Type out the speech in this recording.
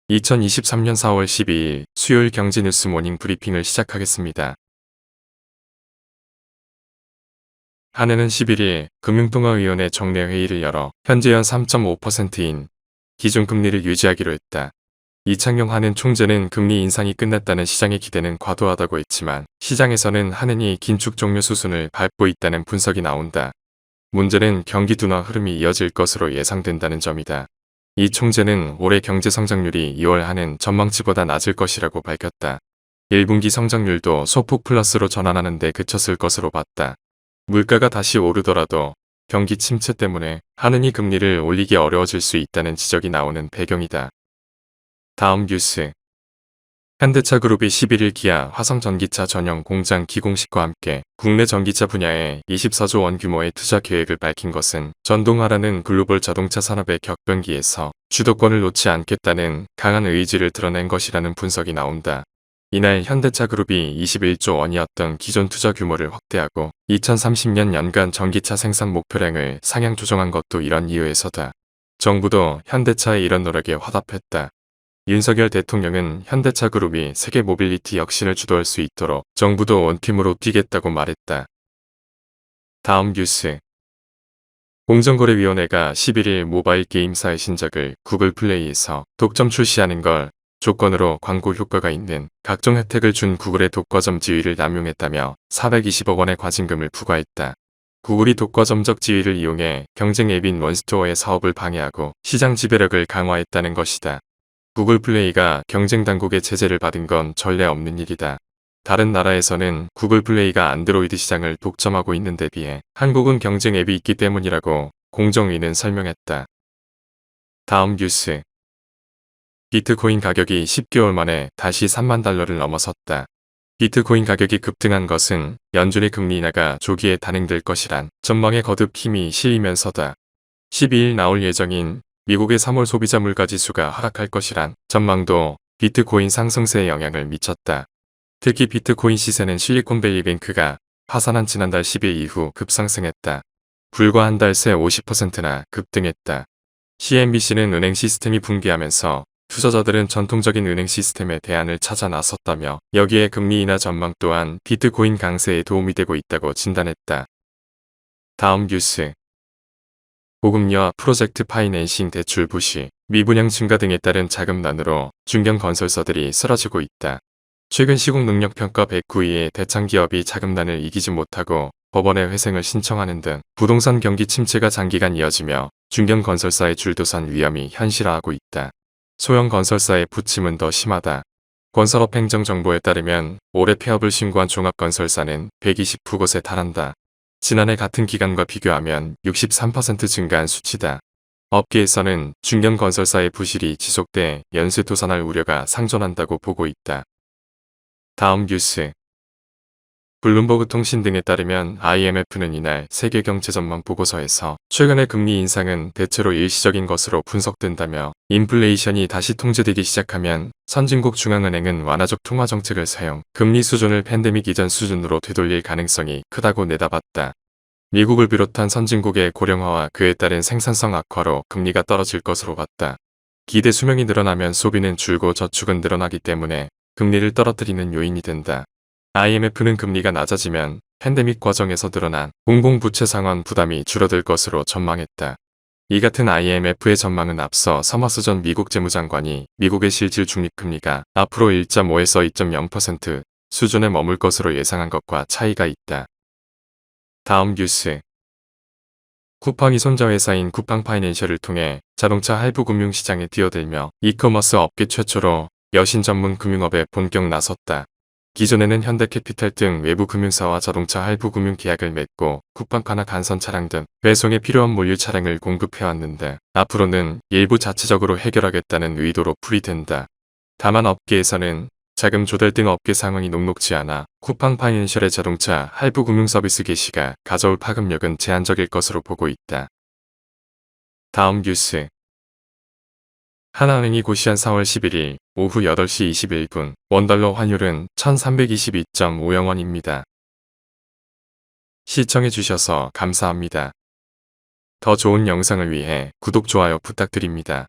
2023년 4월 12일 수요일 경제뉴스 모닝 브리핑을 시작하겠습니다. 한은은 11일 금융통화위원회 정례회의를 열어 현재 연 3.5%인 기준금리를 유지하기로 했다. 이창용 한은 총재는 금리 인상이 끝났다는 시장의 기대는 과도하다고 했지만 시장에서는 한은이 긴축 종료 수순을 밟고 있다는 분석이 나온다. 문제는 경기 둔화 흐름이 이어질 것으로 예상된다는 점이다. 이 총재는 올해 경제 성장률이 2월 한은 전망치보다 낮을 것이라고 밝혔다. 1분기 성장률도 소폭 플러스로 전환하는 데 그쳤을 것으로 봤다. 물가가 다시 오르더라도 경기 침체 때문에 한은이 금리를 올리기 어려워질 수 있다는 지적이 나오는 배경이다. 다음 뉴스. 현대차그룹이 11일 기아 화성전기차 전용 공장 기공식과 함께 국내 전기차 분야에 24조 원 규모의 투자 계획을 밝힌 것은 전동화라는 글로벌 자동차 산업의 격변기에서 주도권을 놓지 않겠다는 강한 의지를 드러낸 것이라는 분석이 나온다. 이날 현대차그룹이 21조 원이었던 기존 투자 규모를 확대하고 2030년 연간 전기차 생산 목표량을 상향 조정한 것도 이런 이유에서다. 정부도 현대차의 이런 노력에 화답했다. 윤석열 대통령은 현대차그룹이 세계 모빌리티 혁신을 주도할 수 있도록 정부도 원팀으로 뛰겠다고 말했다. 다음 뉴스. 공정거래위원회가 11일 모바일 게임사의 신작을 구글 플레이에서 독점 출시하는 걸 조건으로 광고 효과가 있는 각종 혜택을 준 구글의 독과점 지위를 남용했다며 420억 원의 과징금을 부과했다. 구글이 독과점적 지위를 이용해 경쟁 앱인 원스토어의 사업을 방해하고 시장 지배력을 강화했다는 것이다. 구글 플레이가 경쟁 당국의 제재를 받은 건 전례 없는 일이다. 다른 나라에서는 구글 플레이가 안드로이드 시장을 독점하고 있는 데 비해 한국은 경쟁 앱이 있기 때문이라고 공정위는 설명했다. 다음 뉴스. 비트코인 가격이 10개월 만에 다시 3만 달러를 넘어섰다. 비트코인 가격이 급등한 것은 연준의 금리 인하가 조기에 단행될 것이란 전망에 거듭 힘이 실리면서다. 12일 나올 예정인 미국의 3월 소비자 물가지수가 하락할 것이란 전망도 비트코인 상승세에 영향을 미쳤다. 특히 비트코인 시세는 실리콘밸리뱅크가 파산한 지난달 10일 이후 급상승했다. 불과 한 달 새 50%나 급등했다. CNBC는 은행 시스템이 붕괴하면서 투자자들은 전통적인 은행 시스템에 대안을 찾아 나섰다며 여기에 금리 인하 전망 또한 비트코인 강세에 도움이 되고 있다고 진단했다. 다음 뉴스. 보급료와 프로젝트 파이낸싱 대출 부시, 미분양 증가 등에 따른 자금난으로 중견 건설사들이 쓰러지고 있다. 최근 시공능력평가 109위의 대창기업이 자금난을 이기지 못하고 법원에 회생을 신청하는 등 부동산 경기 침체가 장기간 이어지며 중견 건설사의 줄도산 위험이 현실화하고 있다. 소형 건설사의 부침은 더 심하다. 건설업 행정정보에 따르면 올해 폐업을 신고한 종합건설사는 129곳에 달한다. 지난해 같은 기간과 비교하면 63% 증가한 수치다. 업계에서는 중견 건설사의 부실이 지속돼 연쇄 도산할 우려가 상존한다고 보고 있다. 다음 뉴스. 블룸버그 통신 등에 따르면 IMF는 이날 세계 경제 전망 보고서에서 최근의 금리 인상은 대체로 일시적인 것으로 분석된다며 인플레이션이 다시 통제되기 시작하면 선진국 중앙은행은 완화적 통화 정책을 사용, 금리 수준을 팬데믹 이전 수준으로 되돌릴 가능성이 크다고 내다봤다. 미국을 비롯한 선진국의 고령화와 그에 따른 생산성 악화로 금리가 떨어질 것으로 봤다. 기대 수명이 늘어나면 소비는 줄고 저축은 늘어나기 때문에 금리를 떨어뜨리는 요인이 된다. IMF는 금리가 낮아지면 팬데믹 과정에서 드러난 공공부채 상환 부담이 줄어들 것으로 전망했다. 이 같은 IMF의 전망은 앞서 서머스 전 미국 재무장관이 미국의 실질 중립금리가 앞으로 1.5에서 2.0% 수준에 머물 것으로 예상한 것과 차이가 있다. 다음 뉴스. 쿠팡이 손자회사인 쿠팡파이낸셜을 통해 자동차 할부 금융 시장에 뛰어들며 이커머스 업계 최초로 여신 전문 금융업에 본격 나섰다. 기존에는 현대캐피탈 등 외부 금융사와 자동차 할부 금융 계약을 맺고 쿠팡카나 간선 차량 등 배송에 필요한 물류 차량을 공급해왔는데 앞으로는 일부 자체적으로 해결하겠다는 의도로 풀이된다. 다만 업계에서는 자금 조달 등 업계 상황이 녹록지 않아 쿠팡파이낸셜의 자동차 할부 금융 서비스 개시가 가져올 파급력은 제한적일 것으로 보고 있다. 다음 뉴스. 하나은행이 고시한 4월 11일 오후 8시 21분 원달러 환율은 1322.50원입니다. 시청해주셔서 감사합니다. 더 좋은 영상을 위해 구독, 좋아요 부탁드립니다.